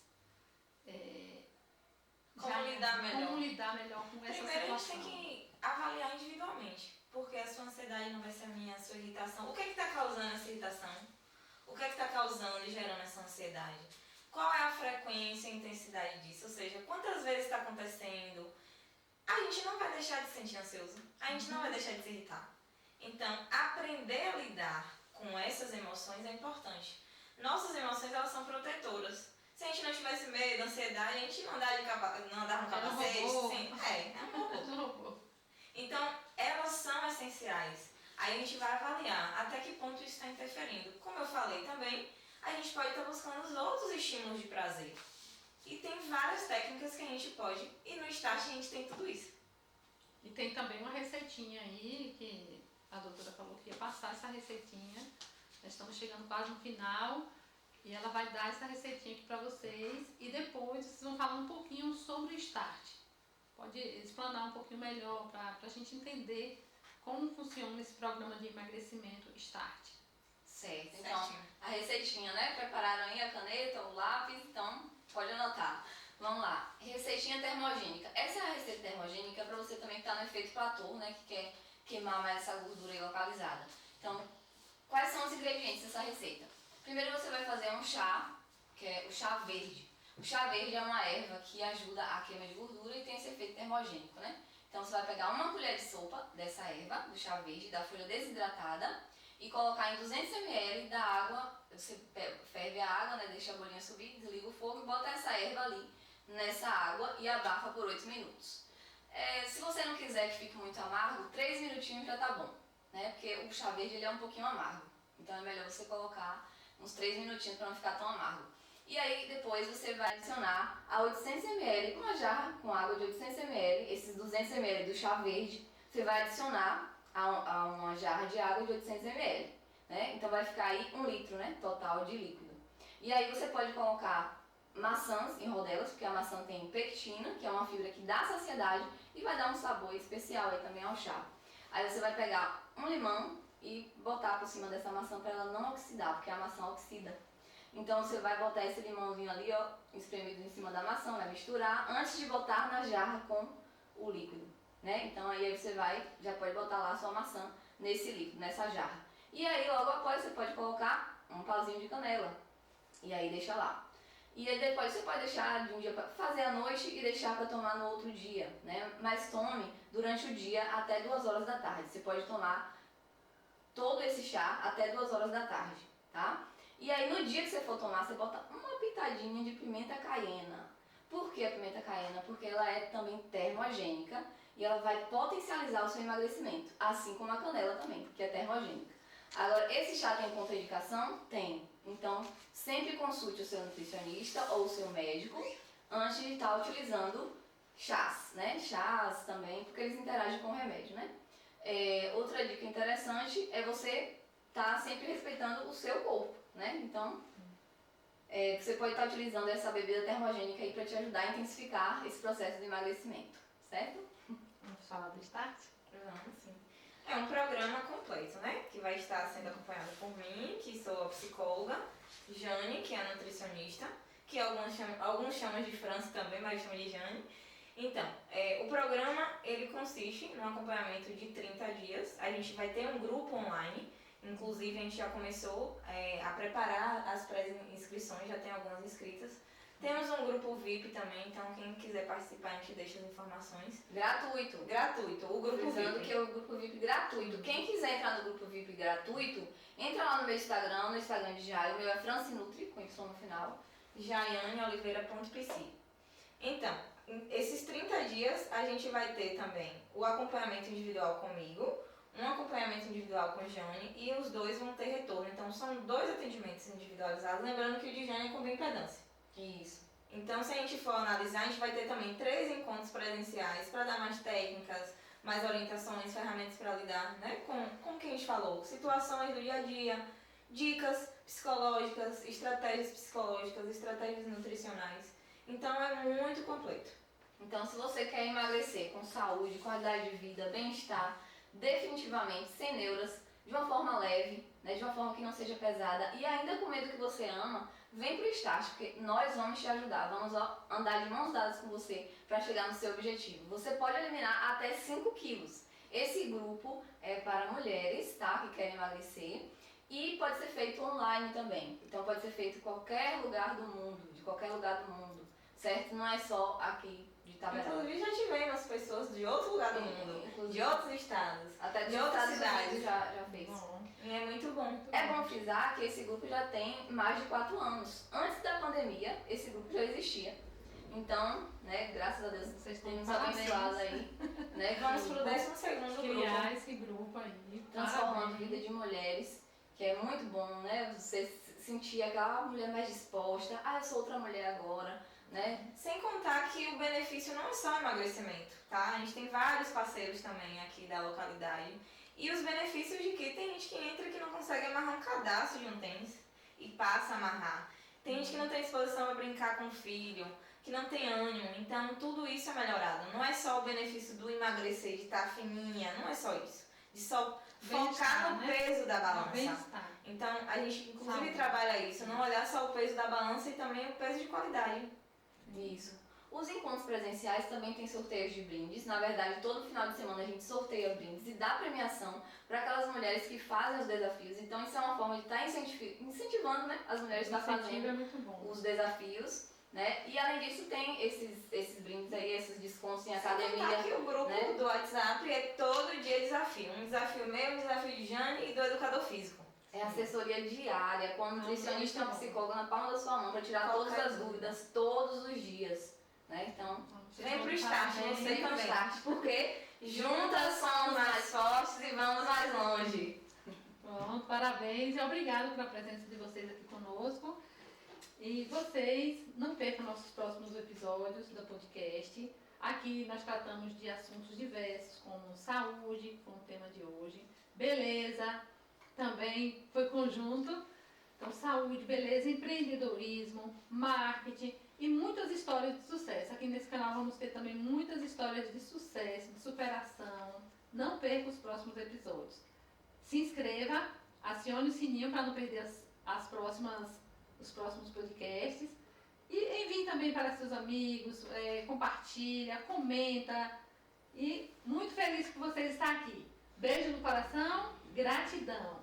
Como lidar melhor com essa Primeiro, situação? a gente tem que avaliar individualmente, porque a sua ansiedade não vai ser a minha, a sua irritação. O que é que está causando essa irritação? O que é que está causando e gerando essa ansiedade? Qual é a frequência e intensidade disso? Ou seja, quantas vezes está acontecendo? A gente não vai deixar de se sentir ansioso, a gente não vai deixar de se irritar. Então, aprender a lidar com essas emoções é importante. Nossas emoções, elas são protetoras. Se a gente não tivesse medo, ansiedade, a gente não andar no capacete. É um robô. Então, elas são essenciais. Aí a gente vai avaliar até que ponto isso está interferindo. Como eu falei também, a gente pode estar buscando os outros estímulos de prazer. E tem várias técnicas que a gente pode, e no Start a gente tem tudo isso. E tem também uma receitinha aí, que a doutora falou que ia passar essa receitinha. Nós estamos chegando quase no final. E ela vai dar essa receitinha aqui para vocês e depois vocês vão falar um pouquinho sobre o Start. Pode explanar um pouquinho melhor para a gente entender como funciona esse programa de emagrecimento Start. Certo, então a receitinha, né? Prepararam aí a caneta, o lápis, então pode anotar. Vamos lá, receitinha termogênica. Essa é a receita termogênica é para você também que está no efeito platô, né, que quer queimar mais essa gordura aí localizada. Então, quais são os ingredientes dessa receita? Primeiro você vai fazer um chá, que é o chá verde. O chá verde é uma erva que ajuda a queima de gordura e tem esse efeito termogênico, né? Então você vai pegar uma colher de sopa dessa erva, do chá verde, da folha desidratada, e colocar em 200 ml da água. Você ferve a água, né, deixa a bolinha subir, desliga o fogo e bota essa erva ali nessa água e abafa por 8 minutos. Se você não quiser que fique muito amargo, 3 minutinhos já tá bom, né? Porque o chá verde ele é um pouquinho amargo, então é melhor você colocar uns 3 minutinhos para não ficar tão amargo. E aí depois você vai adicionar a 800 ml, uma jarra com água de 800 ml, esses 200 ml do chá verde, você vai adicionar a uma jarra de água de 800 ml, né? Então vai ficar aí 1 litro, né, total de líquido. E aí você pode colocar maçãs em rodelas, porque a maçã tem pectina, que é uma fibra que dá saciedade e vai dar um sabor especial aí também ao chá. Aí você vai pegar um limão e botar por cima dessa maçã para ela não oxidar, porque a maçã oxida. Então você vai botar esse limãozinho ali, ó, espremido em cima da maçã, vai misturar antes de botar na jarra com o líquido, né? Então aí você já pode botar lá a sua maçã nesse líquido, nessa jarra. E aí logo após você pode colocar um pauzinho de canela e aí deixa lá. E aí depois você pode deixar de um dia para fazer à noite e deixar para tomar no outro dia, né? Mas tome durante o dia até 2 horas da tarde. Você pode tomar todo esse chá até 2 horas da tarde, tá? E aí no dia que você for tomar, você bota uma pitadinha de pimenta caiena. Por que a pimenta caiena? Porque ela é também termogênica e ela vai potencializar o seu emagrecimento, assim como a canela também, porque é termogênica. Agora, esse chá tem contraindicação? Tem. Então, sempre consulte o seu nutricionista ou o seu médico antes de estar utilizando chás, né? Chás também, porque eles interagem com o remédio, né? Outra dica interessante é você estar sempre respeitando o seu corpo, né? Então, você pode estar utilizando essa bebida termogênica aí para te ajudar a intensificar esse processo de emagrecimento, certo? Vamos falar do start? Vamos, sim. É um programa completo, né? Que vai estar sendo acompanhado por mim, que sou a psicóloga, Jane, que é a nutricionista, que alguns chamam de França também, mas eu chamo de Jane. Então, o programa, ele consiste num acompanhamento de 30 dias. A gente vai ter um grupo online, inclusive a gente já começou a preparar as pré-inscrições, já tem algumas inscritas. Temos um grupo VIP também, então quem quiser participar, a gente deixa as informações. Gratuito. Gratuito, o grupo VIP. Que é o grupo VIP gratuito. Quem quiser entrar no grupo VIP gratuito, entra lá no meu Instagram, no Instagram de Jai, o meu é Francinutri, com Y no final, jaianeoliveira.pc. Então, esses 30 dias a gente vai ter também o acompanhamento individual comigo, um acompanhamento individual com Jane e os dois vão ter retorno. Então são 2 atendimentos individualizados, lembrando que o de Jane é com bioimpedância. Isso. Então, se a gente for analisar, a gente vai ter também 3 encontros presenciais para dar mais técnicas, mais orientações, ferramentas para lidar, né, com o que a gente falou, situações do dia a dia, dicas psicológicas, estratégias nutricionais. Então, é muito completo. Então, se você quer emagrecer com saúde, qualidade de vida, bem-estar, definitivamente, sem neuras, de uma forma leve, né, de uma forma que não seja pesada e ainda comendo o que você ama, vem pro Start, porque nós vamos te ajudar, vamos andar de mãos dadas com você para chegar no seu objetivo. Você pode eliminar até 5 quilos. Esse grupo é para mulheres, tá, que querem emagrecer e pode ser feito online também. Então pode ser feito em qualquer lugar do mundo, de qualquer lugar do mundo, certo? Não é só aqui de Itaberaba. Inclusive já tivemos pessoas de outro lugar do mundo, de outros estados, até de outras cidades. Já fez. E é muito bom. É bom frisar que esse grupo já tem mais de 4 anos. Antes da pandemia, esse grupo já existia. Então, né, graças a Deus, vocês têm nos abençoado aí. Né, vamos pro 12º grupo. Criar esse grupo aí. Transformando a vida de mulheres, que é muito bom, né? Você sentir aquela mulher mais disposta. Ah, eu sou outra mulher agora, né? Sem contar que o benefício não é só emagrecimento, tá? A gente tem vários parceiros também aqui da localidade. E os benefícios de que tem gente que entra que não consegue amarrar um cadastro de um tênis e passa a amarrar. Tem gente que não tem disposição para brincar com o filho, que não tem ânimo. Então, tudo isso é melhorado. Não é só o benefício do emagrecer, de estar fininha, não é só isso. De só focar no peso da balança. Então, a gente inclusive trabalha isso, não olhar só o peso da balança e também o peso de qualidade. Isso. Os encontros presenciais também tem sorteios de brindes. Na verdade, todo final de semana a gente sorteia brindes e dá premiação para aquelas mulheres que fazem os desafios. Então, isso é uma forma de estar incentivando, né, as mulheres a estar fazendo os desafios. Né? E além disso tem esses brindes aí, esses descontos em academia. Que o grupo, né, do WhatsApp é todo dia desafio. Um desafio meu, um desafio de Jane e do educador físico. É assessoria diária, com a nutricionista e uma psicóloga na palma da sua mão para tirar todas as dúvidas todos os dias. Né? Então, vem pro start, você vem pro também. start, porque juntas somos mais fortes e vamos mais longe. Pronto, parabéns e obrigado pela presença de vocês aqui conosco. E vocês não percam nossos próximos episódios do podcast. Aqui nós tratamos de assuntos diversos, como saúde, que foi o tema de hoje, beleza, também foi conjunto. Então, saúde, beleza, empreendedorismo, marketing e muitas histórias de sucesso. Aqui nesse canal vamos ter também muitas histórias de sucesso, de superação. Não perca os próximos episódios. Se inscreva, acione o sininho para não perder os próximos podcasts. E envie também para seus amigos, compartilha, comenta. E muito feliz por vocês estar aqui. Beijo no coração, gratidão.